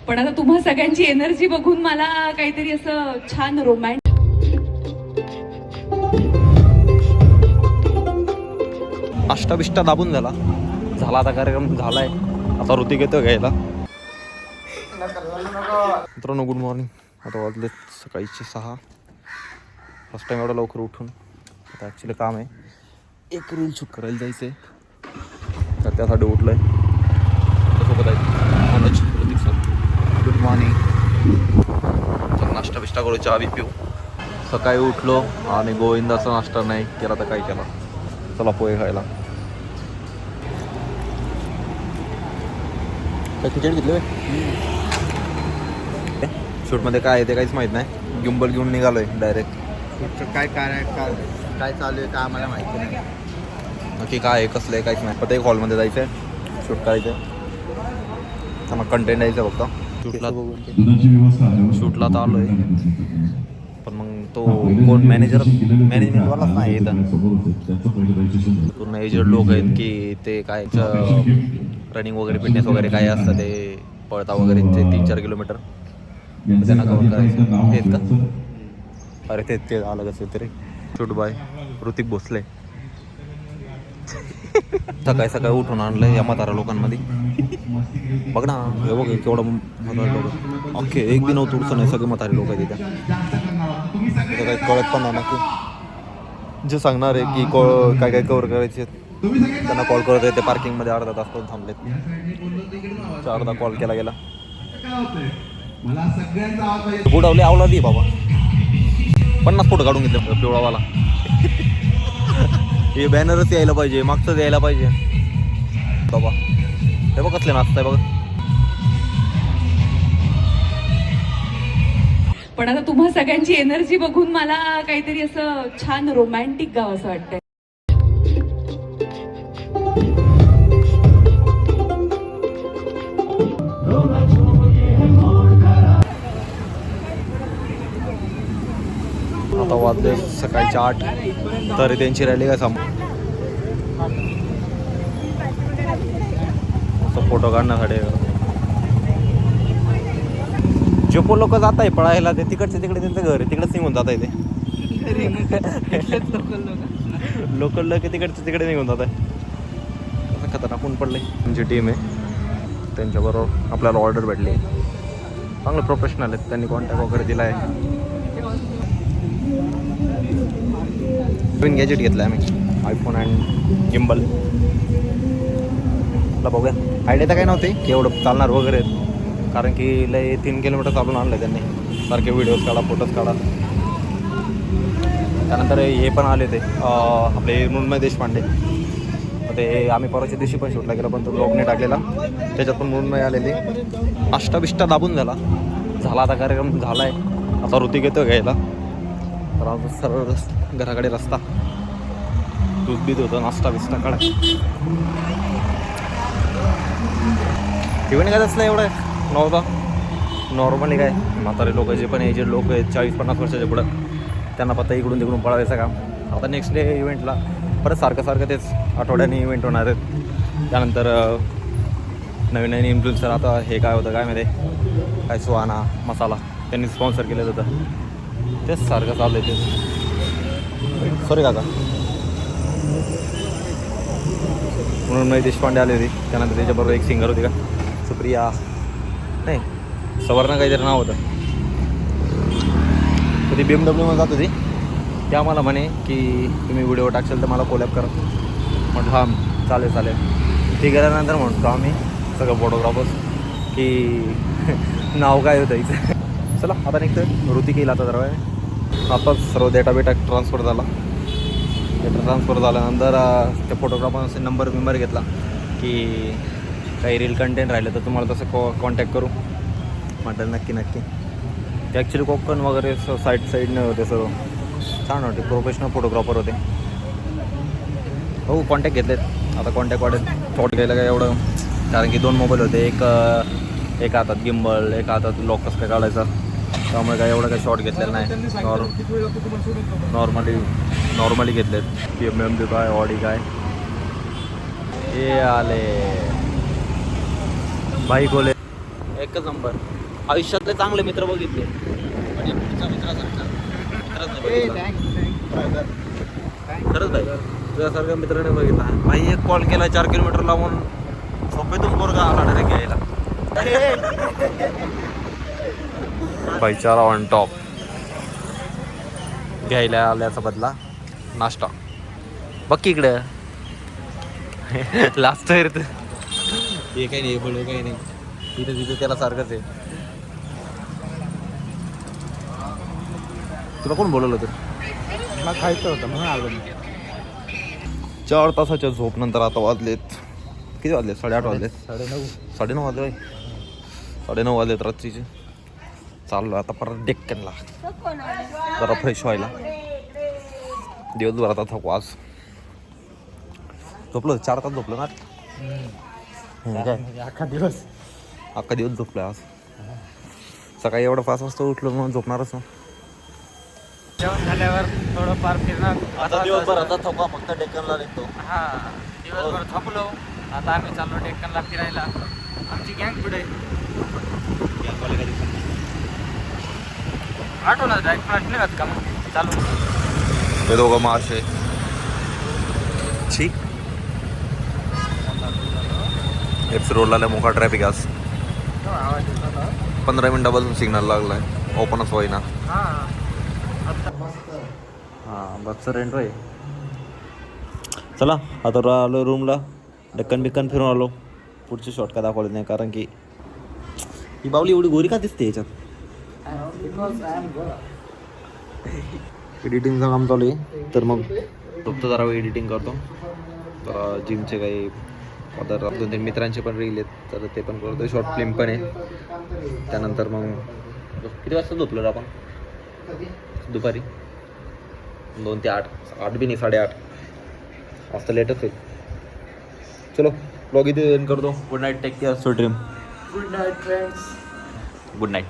पण आता तुम्हा सगळ्यांची एनर्जी बघून मला काहीतरी असं छान रोमॅन्टिक अष्टाबिष्टा दाबून झाला आता कार्यक्रम झालाय. आता ऋतिक येतो घ्यायला. मित्रांनो गुड मॉर्निंग. आता वाजले सकाळीचे 6. फर्स्ट टाइम एवढं लवकर उठून आता ॲक्च्युली काम आहे. एक रील शूट करायला जायचं आहे तर त्यासाठी उठलो आहे. त्यासोबत आहे ऋतिक सर. Good morning. तर नाश्ता बिष्टा करू, चहा बी पिऊ. सकाळी उठलो आणि गोविंदाचा नाश्ता नाही केला तर काय केला. चला पोहे खायला. काय खिचडी घेतली शूटमध्ये काय आहे ते काहीच माहीत नाही. गिंबल घेऊन निघालोय डायरेक्ट. शूटचं काय काय चालू आहे का आम्हाला माहिती नाही. नक्की काय आहे कसलं आहे काहीच नाही. प्रत्येक हॉलमध्ये जायचं आहे, शूट करायचं आहे. त्यांना कंटेंट द्यायचं फक्त. शूटला तर आलो आहे पण मग तो कोण मॅनेजमेंटवालाच नाही येतं. पूर्ण एजड लोक आहेत की ते काय रनिंग वगैरे फिटनेस वगैरे काय असतं ते पळता वगैरे ते 3-4 किलोमीटर त्यांना कव्हर करायचं. तेच का? अरे ते आलं कसं तरी. Shoot by Hrithik Bhosale. सकाळी सकाळी उठून आणलं या म्हातारा लोकांमध्ये. बघ ना हे बघ केवढं म्हातारे लोक. ओके एक बी नव्हतं उठचं नाही. सगळे म्हातारे लोक आहेत तिथे. काही कळत पण नाही नक्की. जे सांगणार आहे की काय काय कव्हर करायचे त्यांना कॉल करत आहे. ते पार्किंगमध्ये अर्धा तास करून थांबलेत. अर्धा कॉल केला गेला. बुडावले आवला दे बाबा. 50 फोटो काढून घेतले पिवळावाला. हे बॅनरच यायला पाहिजे, मागचंच यायला पाहिजे बाबा. हे बघ कसले नाचताय बघ. पण आता तुम्हा सगळ्यांची एनर्जी बघून मला काहीतरी असं छान रोमॅन्टिक गाव असं वाटतंय. आता वाजले सकाळचे 8 तरी त्यांची रॅली काय फोटो काढण्यासाठी. जे पण लोक जात आहे पळायला ते तिकडचे तिकडे त्यांचं घर आहे तिकडेच निघून जात आहे. ते लोकल लोक तिकडचे तिकडे निघून जात आहे. खतरनाक ऊन पडले. त्यांची टीम आहे त्यांच्याबरोबर आपल्याला ऑर्डर भेटली. चांगले प्रोफेशनल आहेत. त्यांनी कॉन्टॅक्ट वगैरे दिला आहे. नवीन गॅजेट घेतलं आहे आम्ही आयफोन अँड गिम्बल. मला बघूया आयडिया तर काही नव्हती की एवढं चालणार वगैरे. कारण की लय 3 किलोमीटर चालून आणलं त्यांनी. सारखे व्हिडिओज काढा फोटोज काढा. त्यानंतर हे पण आले ते आपले मृण्मय देशपांडे. ते आम्ही परवाच्या दिवशी पण शूटला गेलो पण तो ब्लॉगने टाकलेला. त्याच्यात पण मृण्मय आलेले. अष्टाबिष्टा दाबून झाला आता कार्यक्रम झाला आहे. आता ऋतिक येतो घ्यायला. तर आता सरळ घराकडे रस्ता. दूध बीत होतं नाश्ता बिस्टा काढा. इव्हेंट काय असलं एवढं नव्हता. नॉर्मली काय म्हातारे लोक जे पण एजेड लोक आहेत 40-50 वर्षाच्या पुढं त्यांना पत्ता इकडून तिकडून पळायचं काम. आता नेक्स्ट डे इव्हेंटला परत सारखं तेच आठवड्याने इव्हेंट होणार आहेत. त्यानंतर नवीन इन्फ्लुएन्सर. आता हे काय होतं काय माहिती काय सुहाना मसाला त्यांनी स्पॉन्सर केलेलं होतं. तेच सारखं चालू आहे तेच. सॉरी काका. म्हणून मी देशपांडे आले होते. त्यानंतर त्याच्याबरोबर एक सिंगर होती का सुप्रिया नाही सवर्णा काहीतरी नाव होतं. तर ती BMW जात होती. त्या मला म्हणे की तुम्ही व्हिडिओ टाकशाल तर मला कोलॅब करा. म्हटलं हां चालेल. ती गेल्यानंतर म्हणतो आम्ही सगळं फोटोग्राफर्स की नाव काय होतं इथं. चला आता निघतं. ऋतिक येईल आता जरा. आताच सर्व डेटा ट्रान्सफर झाला. डेटा ट्रान्सफर झाल्यानंतर त्या फोटोग्राफरने नंबर घेतला की काही रील कंटेंट राहिलं तर तुम्हाला तसं कॉन्टॅक्ट करू. म्हटलं नक्की. ते ॲक्च्युली कोकण वगैरे साईडने होते सर्व. छान होते. प्रोफेशनल फोटोग्राफर होते. हो कॉन्टॅक्ट घेतलेत. आता कॉन्टॅक्ट वाढेल. शॉट घ्यायला काय एवढं कारण की 2 मोबाईल होते. एक हातात गिम्बल एक हातात लॉक कसं काय काढायचा. त्यामुळे काय एवढं काही शॉट घेतलेलं नाही. नॉर्मली घेतलेत. BMW काय ऑडी काय हे आले बाईक ओले. एकच नंबर. आयुष्यातले चांगले मित्र बघितले म्हणजे पुढच्या मित्रासारखा मित्रच नाही बघितला. खरंच भाई तुझ्यासारख्या मित्राने बघितला. भाई एक कॉल केला 4 किलोमीटर लावून झोपेतून पोरगा आला डायरेक्ट घ्यायला. भाईचारा ऑन टॉप. घ्यायला आल्याचा बदला नाश्ता. बघ की इकडं लास्ट आहे रे. हे काही नाही बळ काही नाही इथं तिथं त्याला सारखंच आहे. तुला कोण बोलवलं होतं? मला खायचं होतं म्हणून आलो मी. 4 तासाच्या झोप नंतर आता वाजलेत किती वाजलेत? 8:30 वाजलेत. 9:30 वाजले भाई. 9:30 वाजलेत रात्रीचे. चाललो आता परत डेक्कनला जरा फ्रेश व्हायला. दिवसभर आता थकवा आज. झोपलो 4 तास झोपलो ना काय अख्खा दिवस झोपलो आज. सकाळी एवढं 5 वाजता उठलो मग झोपणारच ना. जेवण झाल्यावर थोडंफार फिरणं. आता दिवसभर आता थकवा फक्त डेक्कनला निघतो. हा दिवसभर थकलो. आता आम्ही चाललो डेक्कनला फिरायला. आमची गँग पुढे आठवणार डायरेक्ट निघत का मग चालू. हे दोघं मासे ठीक. एफसी रोडला लय मोठा ट्रॅफिक आज. 15 मिनिटापासून सिग्नल लागलाय ओपनच होईना. हां बसचं रेंट आहे. चला आता आलो रूमला. डेक्कन बिक्कन फिरून आलो. पुढचे शॉर्ट का दाखवले नाही कारण की ही बावली एवढी गोरी का दिसते याच्यात. एडिटिंगचं काम चालू आहे तर मग फक्त जरा एडिटिंग करतो. जरा जिमचे काही अदर 2-3 मित्रांचे पण रील आहेत तर ते पण करतो. शॉर्ट फिल्म पण आहे. त्यानंतर मग किती वाजता झोपलो रे आपण? दुपारी 2 ते 8 बी नाही 8:30 वाजता लेटच आहे. चलो ब्लॉग इथे एंड करतो. Good night. Take care. Sweet dream. Good night friends. Good night.